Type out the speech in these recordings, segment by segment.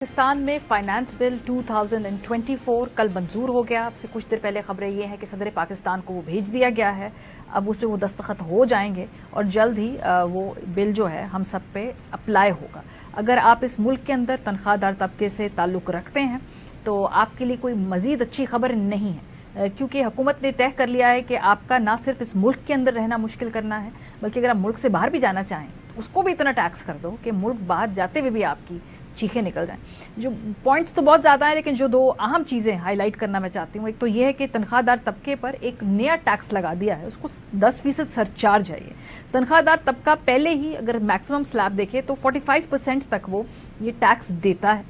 पाकिस्तान में finance bill 2024 कल मंजूर हो गया। आपसे कुछ देर पहले खबरें ये हैं कि सदर पाकिस्तान को वो भेज दिया गया है। अब उसमें वो दस्तखत हो जाएंगे और जल्द ही वो बिल जो है हम सब पे अप्लाई होगा। अगर आप इस मुल्क के अंदर तनख्वाहदार तबके से ताल्लुक रखते हैं तो आपके लिए कोई मजीद अच्छी खबर नहीं है, क्योंकि हुकूमत ने तय कर लिया है कि आपका ना सिर्फ इस मुल्क के अंदर रहना मुश्किल करना है, बल्कि अगर आप मुल्क से बाहर भी जाना चाहें तो उसको भी इतना टैक्स कर दो कि मुल्क बाहर जाते हुए भी आपकी चीखें निकल जाएं। जो पॉइंट्स तो बहुत ज्यादा है, लेकिन जो दो अहम चीजें हाईलाइट करना मैं चाहती हूँ, एक तो यह है कि तनख्वाहदार तबके पर एक नया टैक्स लगा दिया है, उसको 10% सरचार्ज है। ये तनख्वाहदार तबका पहले ही अगर मैक्सिमम स्लैब देखे तो 45% तक वो ये टैक्स देता है।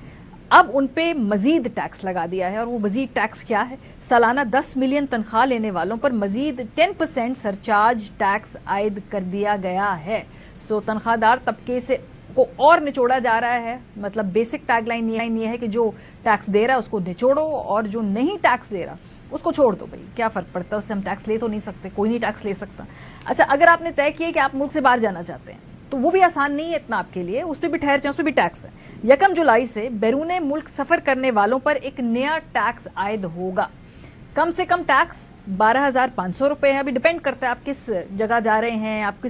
अब उन पे मजीद टैक्स लगा दिया है, और वो मजीद टैक्स क्या है? सालाना 10 मिलियन तनख्वाह लेने वालों पर मजीद 10% सरचार्ज टैक्स आयद कर दिया गया है। सो तनख्वाहदार तबके से को और निचोड़ा जा रहा है। मतलब बेसिक टैगलाइन ये है कि जो टैक्स दे रहा है उसको निचोड़ो, और जो नहीं टैक्स दे रहा उसको छोड़ दो। भाई क्या फर्क पड़ता है, उससे हम टैक्स ले तो नहीं सकते, कोई नहीं टैक्स ले सकता। अच्छा, अगर आपने तय किया कि आप मुल्क से बाहर जाना चाहते हैं तो वो भी आसान नहीं है इतना आपके लिए, उस पर भी ठहर जाए, उस पर भी टैक्स है। 1 जुलाई से बैरूने मुल्क सफर करने वालों पर एक नया टैक्स आयद होगा। कम से कम टैक्स 12,500 रुपए है। अभी डिपेंड करता है आप किस जगह जा रहे हैं, आप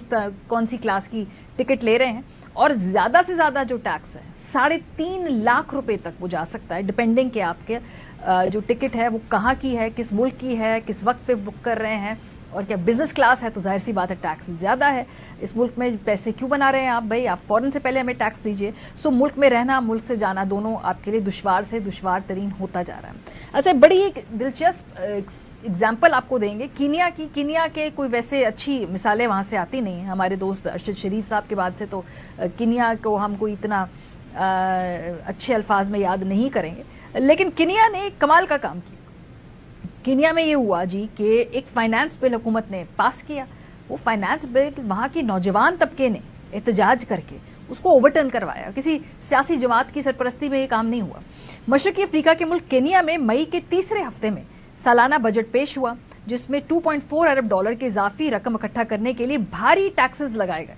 कौन सी क्लास की टिकट ले रहे हैं, और ज्यादा से ज्यादा जो टैक्स है 3.5 लाख रुपए तक वो जा सकता है, डिपेंडिंग के आपके जो टिकट है वो कहाँ की है, किस मुल्क की है, किस वक्त पे बुक कर रहे हैं, और क्या बिजनेस क्लास है तो जाहिर सी बात है टैक्स ज्यादा है। इस मुल्क में पैसे क्यों बना रहे हैं आप? भाई आप फौरन से पहले हमें टैक्स दीजिए। सो मुल्क में रहना, मुल्क से जाना, दोनों आपके लिए दुश्वार से दुश्वार तरीन होता जा रहा है। अच्छा, बड़ी एक दिलचस्प एग्जाम्पल आपको देंगे कीनिया की। कीनिया के कोई वैसे अच्छी मिसालें वहां से आती नहीं है। हमारे दोस्त अरशद शरीफ साहब के बाद से तो कीनिया को हम कोई इतना अच्छे अल्फाज में याद नहीं करेंगे, लेकिन कीनिया ने कमाल का काम किया। कीनिया में ये हुआ जी कि एक फाइनेंस बिल हुकूमत ने पास किया। वो फाइनेंस बिल वहां की नौजवान तबके ने एहतजाज करके उसको ओवरटर्न करवाया। किसी सियासी जमात की सरपरस्ती में ये काम नहीं हुआ। मशरकी अफ्रीका के मुल्क केनिया में मई के तीसरे हफ्ते में सालाना बजट पेश हुआ, जिसमें $2.4 अरब की इजाफी रकम इकट्ठा करने के लिए भारी टैक्सेस लगाए गए।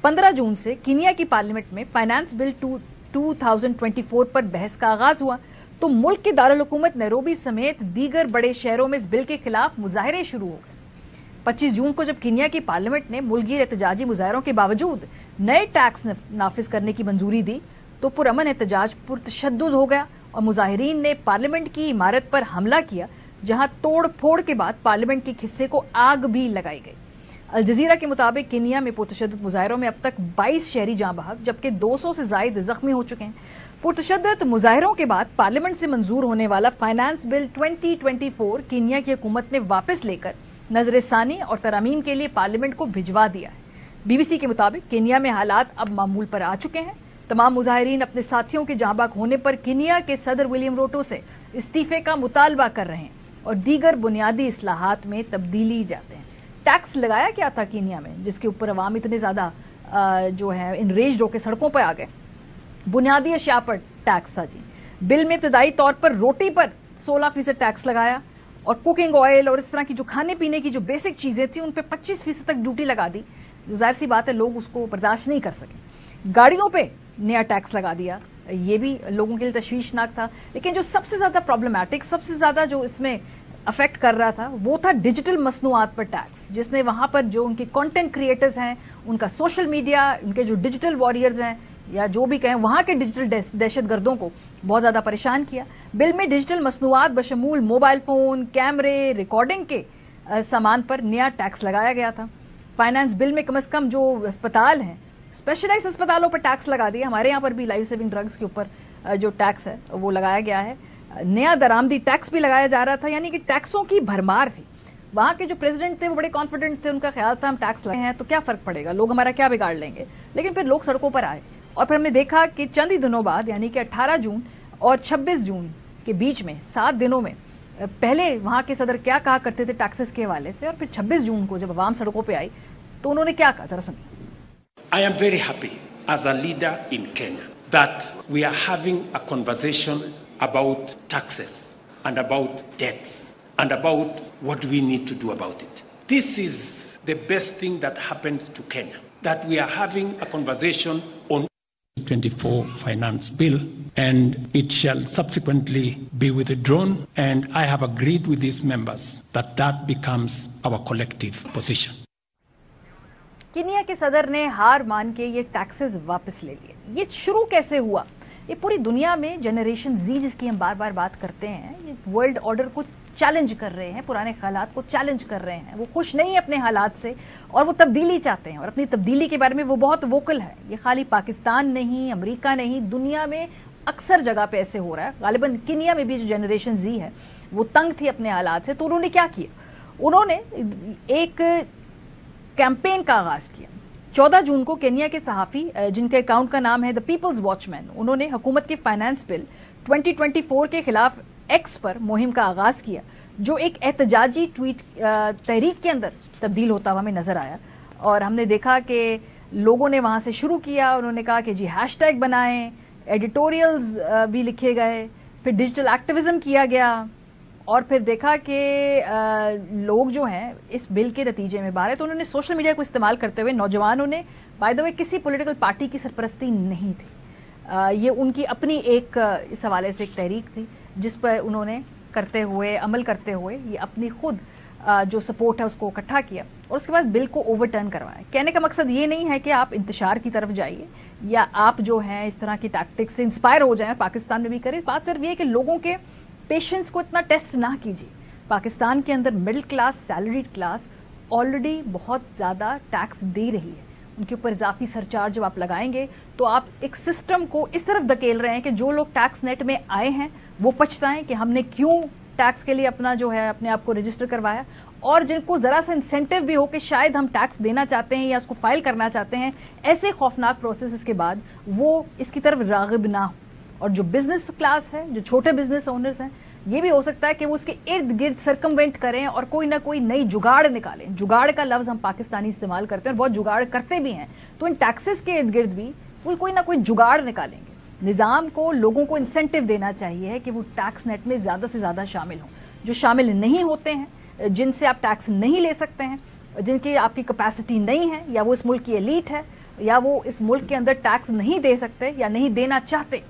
15 जून से कीनिया की पार्लियामेंट में फाइनेंस बिल 2024 पर बहस का आगाज हुआ तो मुल्क के दारुल हुकूमत नैरोबी समेत दीगर बड़े शहरों में इस बिल के खिलाफ मुजाहरे शुरू हो गए। 25 जून को जब कीनिया की पार्लियामेंट ने मुल्कगीर एहतजाजी मुजाहरों के बावजूद नए टैक्स नाफिज करने की मंजूरी दी तो पुरअमन एहतजाज पुरतशद्दुद हो गया और मुजाहिरीन ने पार्लियामेंट की इमारत पर हमला किया, जहां तोड़ फोड़ के बाद पार्लियामेंट के हिस्से को आग भी लगाई गई। अल जजीरा के मुताबिक कीनिया में पुरतशद्दुद मुजाहिरों में अब तक 22 शहरी जाँ बहक, जबकि 200 से ज्यादा जख्मी हो चुके हैं। पुरतशद्दुद मुजाहिरों के बाद पार्लियामेंट से मंजूर होने वाला फाइनेंस बिल 2024 कीनिया की हुकूमत ने वापस लेकर नजरसानी और तरामीम के लिए पार्लियामेंट को भिजवा दिया है। बीबीसी के मुताबिक कीनिया में हालात अब मामूल पर आ चुके हैं। तमाम मुजाहिरीन अपने साथियों के जाँ बहक होने पर कीनिया के सदर विलियम रूटो से इस्तीफे का मुतालबा कर रहे हैं और दीगर बुनियादी इस्लाहात में तब्दीली जाते हैं। टैक्स लगाया क्या था कीनिया में, जिसके ऊपर अवाम इतने ज्यादा जो है इनरेज्ड होकर सड़कों पर आ गए? बुनियादी अशिया पर टैक्स था जी। बिल में इब्तदाई तौर पर रोटी पर 16% टैक्स लगाया, और कुकिंग ऑयल और इस तरह की जो खाने पीने की जो बेसिक चीजें थी उन पर 25% तक ड्यूटी लगा दी, जो जाहिर सी बात है लोग उसको बर्दाश्त नहीं कर सके। गाड़ियों पे नया टैक्स लगा दिया, ये भी लोगों के लिए तशवीशनाक था। लेकिन जो सबसे ज्यादा प्रॉब्लमैटिक, सबसे ज्यादा जो इसमें अफेक्ट कर रहा था वो था डिजिटल मसनूआत पर टैक्स, जिसने वहां पर जो उनके कंटेंट क्रिएटर्स हैं, उनका सोशल मीडिया, उनके जो डिजिटल वॉरियर्स हैं या जो भी कहें, वहां के डिजिटल दहशतगर्दों को बहुत ज्यादा परेशान किया। बिल में डिजिटल मसनूआत बशमूल मोबाइल फोन, कैमरे, रिकॉर्डिंग के सामान पर नया टैक्स लगाया गया था। फाइनेंस बिल में कम से कम जो अस्पताल हैं, स्पेशलाइज्ड अस्पतालों पर टैक्स लगा दिया। हमारे यहाँ पर भी लाइफ सेविंग ड्रग्स के ऊपर जो टैक्स है वो लगाया गया है। नया दरामदी टैक्स भी लगाया जा रहा था, यानी कि टैक्सों की भरमार थी। वहां के जो प्रेसिडेंट थे वो बड़े कॉन्फिडेंट थे, उनका ख्याल था हम टैक्स लगाए हैं तो क्या फर्क पड़ेगा, लोग हमारा क्या बिगाड़ लेंगे। लेकिन फिर लोग सड़कों पर आए, और फिर हमने देखा कि चंद ही दिनों बाद, यानी कि 18 जून और 26 जून के बीच में 7 दिनों में, पहले वहां के सदर क्या कहा करते थे टैक्सेस के हवाले से, और फिर 26 जून को जब आवाम सड़कों पर आई तो उन्होंने क्या कहा, जरा सुनिए। I am very happy as a leader in Kenya that we are having a conversation about taxes and about debts and about what we need to do about it. This is the best thing that happened to Kenya, that we are having a conversation on 24 finance bill and it shall subsequently be withdrawn, and I have agreed with these members that that becomes our collective position. Kenya के सदर ने हार मान के ये taxes वापस ले लिए। ये शुरू कैसे हुआ? ये पूरी दुनिया में जनरेशन जी, जिसकी हम बार बार बात करते हैं, ये वर्ल्ड ऑर्डर को चैलेंज कर रहे हैं, पुराने हालात को चैलेंज कर रहे हैं। वो खुश नहीं है अपने हालात से और वो तब्दीली चाहते हैं, और अपनी तब्दीली के बारे में वो बहुत वोकल है। ये खाली पाकिस्तान नहीं, अमेरिका नहीं, दुनिया में अक्सर जगह पे ऐसे हो रहा है। गालिबन कीनिया में भी जो जनरेशन जी है वो तंग थी अपने हालात से, तो उन्होंने क्या किया? उन्होंने एक कैंपेन का आगाज किया। 14 जून को केन्या के सहाफी, जिनके अकाउंट का नाम है द पीपल्स वॉचमैन, उन्होंने हुकूमत के फाइनेंस बिल 2024 के खिलाफ एक्स पर मुहिम का आगाज किया, जो एक एहतजाजी ट्वीट तहरीक के अंदर तब्दील होता हुआ हमें नजर आया। और हमने देखा कि लोगों ने वहां से शुरू किया। उन्होंने कहा कि जी हैशटैग बनाएं, एडिटोरियल्स भी लिखे गए, फिर डिजिटल एक्टिविज्म किया गया, और फिर देखा कि लोग जो हैं इस बिल के नतीजे में बाहर है। तो उन्होंने सोशल मीडिया को इस्तेमाल करते हुए, नौजवानों ने, बाय द वे किसी पॉलिटिकल पार्टी की सरपरस्ती नहीं थी, ये उनकी अपनी एक इस हवाले से एक तहरीक थी जिस पर उन्होंने अमल करते हुए ये अपनी खुद जो सपोर्ट है उसको इकट्ठा किया और उसके बाद बिल को ओवरटर्न करवाया। कहने का मकसद ये नहीं है कि आप इंतशार की तरफ जाइए या आप जो हैं इस तरह की टैक्टिक्स से इंस्पायर हो जाएं, पाकिस्तान में भी करें। बात सिर्फ ये है कि लोगों के पेशेंस को इतना टेस्ट ना कीजिए। पाकिस्तान के अंदर middle class, salaried class already बहुत ज़्यादा टैक्स दे रही है। उनके ऊपर इजाफी सरचार्ज जब आप लगाएंगे तो आप एक सिस्टम को इस तरफ धकेल रहे हैं कि जो लोग टैक्स नेट में आए हैं वो पछताएं कि हमने क्यों टैक्स के लिए अपना जो है अपने आप को रजिस्टर करवाया, और जिनको जरा सा इंसेंटिव भी हो कि शायद हम टैक्स देना चाहते हैं या उसको फाइल करना चाहते हैं, ऐसे खौफनाक प्रोसेस के बाद वो इसकी तरफ रागिब ना हो। और जो बिजनेस क्लास है, जो छोटे बिजनेस ओनर्स हैं, ये भी हो सकता है कि वो उसके इर्द गिर्द सर्कमवेंट करें और कोई ना कोई नई जुगाड़ निकालें। जुगाड़ का लफ्ज हम पाकिस्तानी इस्तेमाल करते हैं और बहुत जुगाड़ करते भी हैं, तो इन टैक्सेस के इर्द गिर्द भी कोई ना कोई जुगाड़ निकालेंगे। निजाम को, लोगों को इंसेंटिव देना चाहिए कि वो टैक्स नेट में ज्यादा से ज्यादा शामिल हों। जो शामिल नहीं होते हैं, जिनसे आप टैक्स नहीं ले सकते हैं, जिनकी आपकी कैपेसिटी नहीं है, या वो इस मुल्क की एलीट है, या वो इस मुल्क के अंदर टैक्स नहीं दे सकते या नहीं देना चाहते,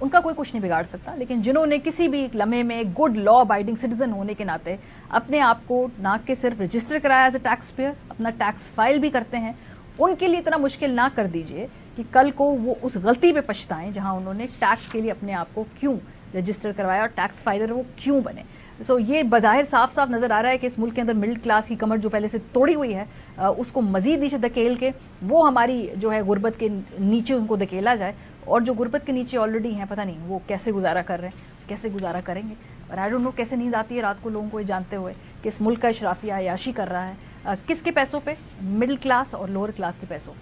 उनका कोई कुछ नहीं बिगाड़ सकता। लेकिन जिन्होंने किसी भी लम्हे में गुड लॉ अबाइडिंग सिटीजन होने के नाते अपने आप को ना कि सिर्फ रजिस्टर कराया एज ए टैक्स पेयर, अपना टैक्स फाइल भी करते हैं, उनके लिए इतना मुश्किल ना कर दीजिए कि कल को वो उस गलती पे पछताएं जहां उन्होंने टैक्स के लिए अपने आप को क्यों रजिस्टर करवाया और टैक्स फाइलर वो क्यों बने। सो ये बज़ाहिर साफ साफ नजर आ रहा है कि इस मुल्क के अंदर मिडिल क्लास की कमर जो पहले से तोड़ी हुई है, उसको मजीद नीचे धकेल के वो हमारी जो है गुर्बत के नीचे उनको धकेला जाए, और जो गुर्बत के नीचे ऑलरेडी हैं, पता नहीं वो कैसे गुजारा कर रहे हैं, कैसे गुजारा करेंगे। और आई डोंट नो कैसे नींद आती है रात को लोगों को ये जानते हुए कि इस मुल्क का इशराफिया अयाशी कर रहा है किसके पैसों पे? मिडिल क्लास और लोअर क्लास के पैसों।